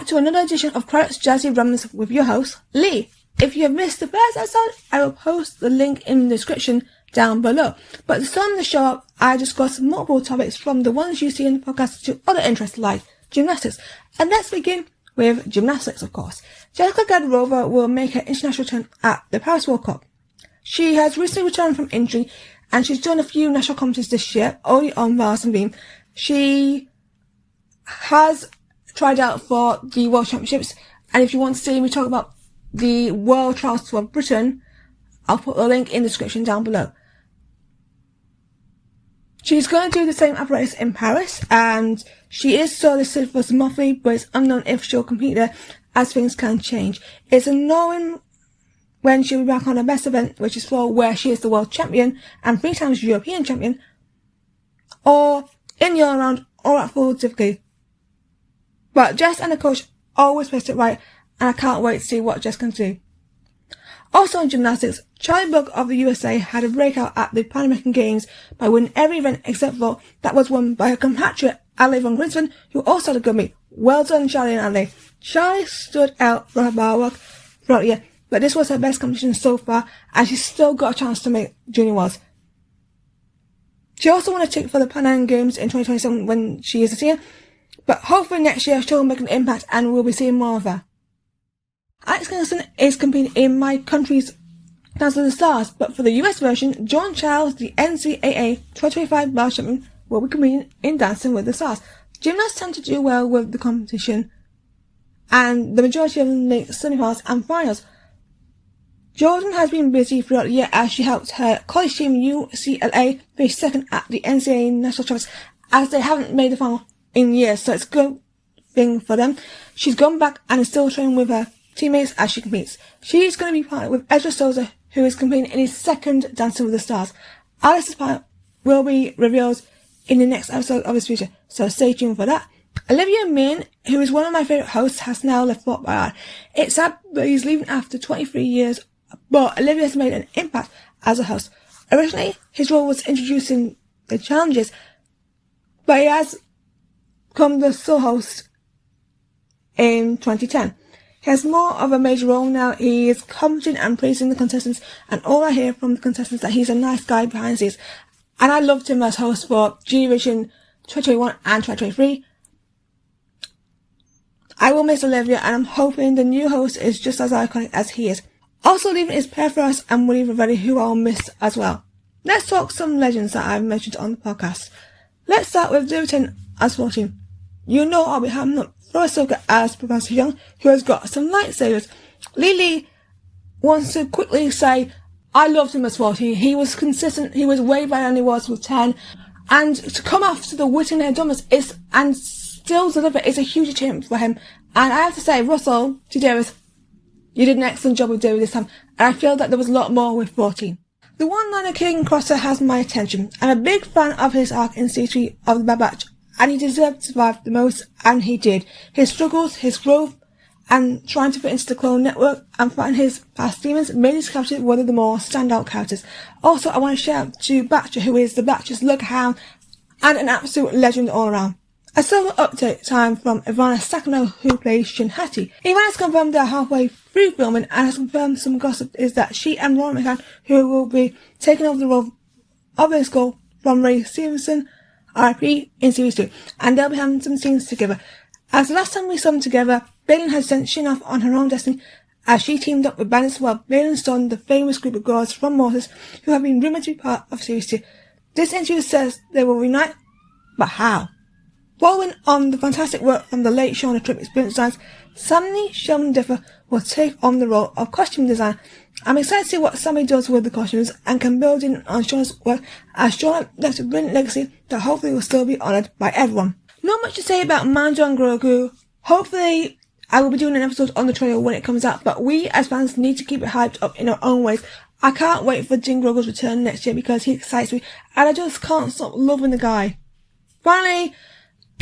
to another edition of Craddock's Jazzy Rumbles with your host, Leigh. If you have missed the first episode, I will post the link in the description down below. But to sum the show up, I discuss multiple topics from the ones you see in the podcast to other interests like gymnastics. And let's begin with gymnastics, of course. Jessica Gadrova will make her international return at the Paris World Cup. She has recently returned from injury and she's done a few national competitions this year, only on bars and beam. She has tried out for the World Championships, and if you want to see me talk about the World Trials for Britain, I'll put the link in the description down below. She's going to do the same apparatus in Paris, and she is shortlisted for some monthly, but it's unknown if she'll compete there, as things can change. It's unknown when she'll be back on her best event, which is for where she is the world champion and 3 times European champion, or in the all-round or at full difficulty. But Jess and the coach always placed it right, and I can't wait to see what Jess can do. Also in gymnastics, Charlie Buck of the USA had a breakout at the Pan American Games by winning every event except for that was won by her compatriot Ali von Grinsven, who also had a good meet. Well done, Charlie and Ali. Charlie stood out for her bar work throughout the year, but this was her best competition so far, and she's still got a chance to make Junior Worlds. She also won a ticket for the Pan Am Games in 2027 when she is a senior, but hopefully next year she'll make an impact and we'll be seeing more of her. Alex Kingston is competing in my country's Dance with the Stars, but for the US version, John Chiles, the NCAA 2025 World Champion, will be competing in Dancing with the Stars. Gymnasts tend to do well with the competition, and the majority of them make semi-finals and finals. Jordan has been busy throughout the year as she helped her college team UCLA finish second at the NCAA National Championships, as they haven't made the final in years, so it's a good thing for them. She's gone back and is still training with her teammates as she competes. She's going to be partnered with Ezra Souza, who is competing in his second Dancing with the Stars. Alice's part will be revealed in the next episode of his future, so stay tuned for that. Olivier Minne, who is one of my favourite hosts, has now left Fort Boyard. It's sad, but he's leaving after 23 years, but Olivier has made an impact as a host. Originally, his role was introducing the challenges, but he has become the sole host in 2010. He has more of a major role now. He is commenting and praising the contestants, and all I hear from the contestants that he's a nice guy behind the scenes. And I loved him as host for Generation 2021 and 2023. I will miss Olivia, and I'm hoping the new host is just as iconic as he is. Also leaving is Perforos and Willie Rivetti, who I'll miss as well. Let's talk some legends that I've mentioned on the podcast. Let's start with DWTS as 14. You know I'll be having up for Ahsoka as Professor Young, who has got some lightsabers. Leigh wants to quickly say, I loved him as 14. He was consistent. He was way better than he was with 10. And to come after the Witten and Thomas and still deliver is a huge achievement for him. And I have to say, Russell, to Davis, you did an excellent job with David this time. And I feel that there was a lot more with 14. The one-liner King Crosshair has my attention. I'm a big fan of his arc in Season 3 of the Bad Batch, and he deserved to survive the most, and he did. His struggles, his growth, and trying to fit into the clone network and fighting his past demons made his character one of the more standout characters. Also, I want to shout out to Batcher, who is the Batcher's Lughound and an absolute legend all around. A solo update time from Ivana Sakano, who plays Shin Hati. Ivana has confirmed they are halfway through filming and has confirmed some gossip is that she and Ron McCann, who will be taking over the role of Miss Gold from Ray Stevenson, RIP, in Series 2, and they'll be having some scenes together. As the last time we saw them together, Balin had sent Shin off on her own destiny as she teamed up with Bandits while Balin stunned the famous group of girls from Moses who have been rumoured to be part of Series 2. This interview says they will reunite, but how? Following on the fantastic work from the late Shauna Tripp Experience Designs, Sammy Sheldon Differ will take on the role of costume designer. I'm excited to see what Sammy does with the costumes and can build in on Shauna's work, as Shauna left a brilliant legacy that hopefully will still be honoured by everyone. Not much to say about Mando and Grogu. Hopefully I will be doing an episode on the trailer when it comes out, but we as fans need to keep it hyped up in our own ways. I can't wait for Din Grogu's return next year because he excites me and I just can't stop loving the guy. Finally,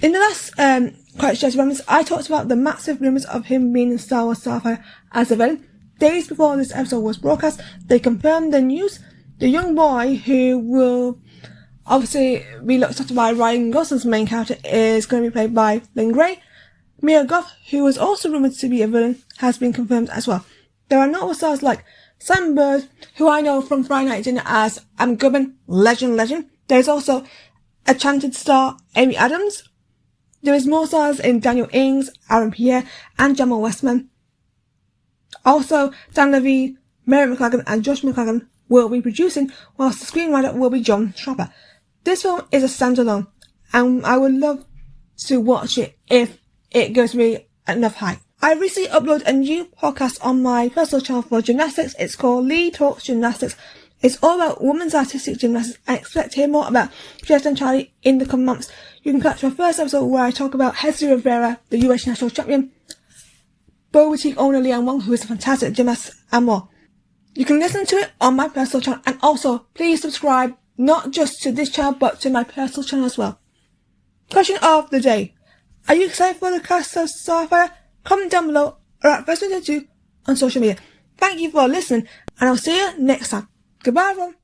in the last Craddock's Jazzy Rumbles, I talked about the massive rumours of him being in Star Wars Starfighter as a villain. Days before this episode was broadcast, they confirmed the news. The young boy, who will obviously be looked after by Ryan Gosling's main character, is going to be played by Lynn Gray. Mia Goth, who was also rumoured to be a villain, has been confirmed as well. There are notable stars like Sam Bird, who I know from Friday Night Dinner as Am Gubbin, legend. There's also Enchanted star Amy Adams. There is more stars in Daniel Ings, Aaron Pierre, and Jamal Westman. Also, Dan Levy, Mary McLagan, and Josh McLagan will be producing, whilst the screenwriter will be John Schropper. This film is a standalone, and I would love to watch it if it gives me enough hype. I recently uploaded a new podcast on my personal channel for gymnastics. It's called Leigh Talks Gymnastics. It's all about women's artistic gymnastics. I expect to hear more about Jazzy and Charlie in the coming months. You can catch my first episode where I talk about Jazzy Rivera, the US national champion, Bow Boutique owner Leanne Wong, who is a fantastic gymnast, and more. You can listen to it on my personal channel, and also please subscribe not just to this channel but to my personal channel as well. Question of the day. Are you excited for the cast of Starfighter? Comment down below or at First22 on social media. Thank you for listening, and I'll see you next time. Goodbye, everyone.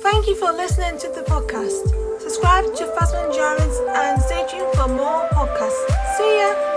Thank you for listening to the podcast. Subscribe to Phasma and Jarens and stay tuned for more podcasts. See ya!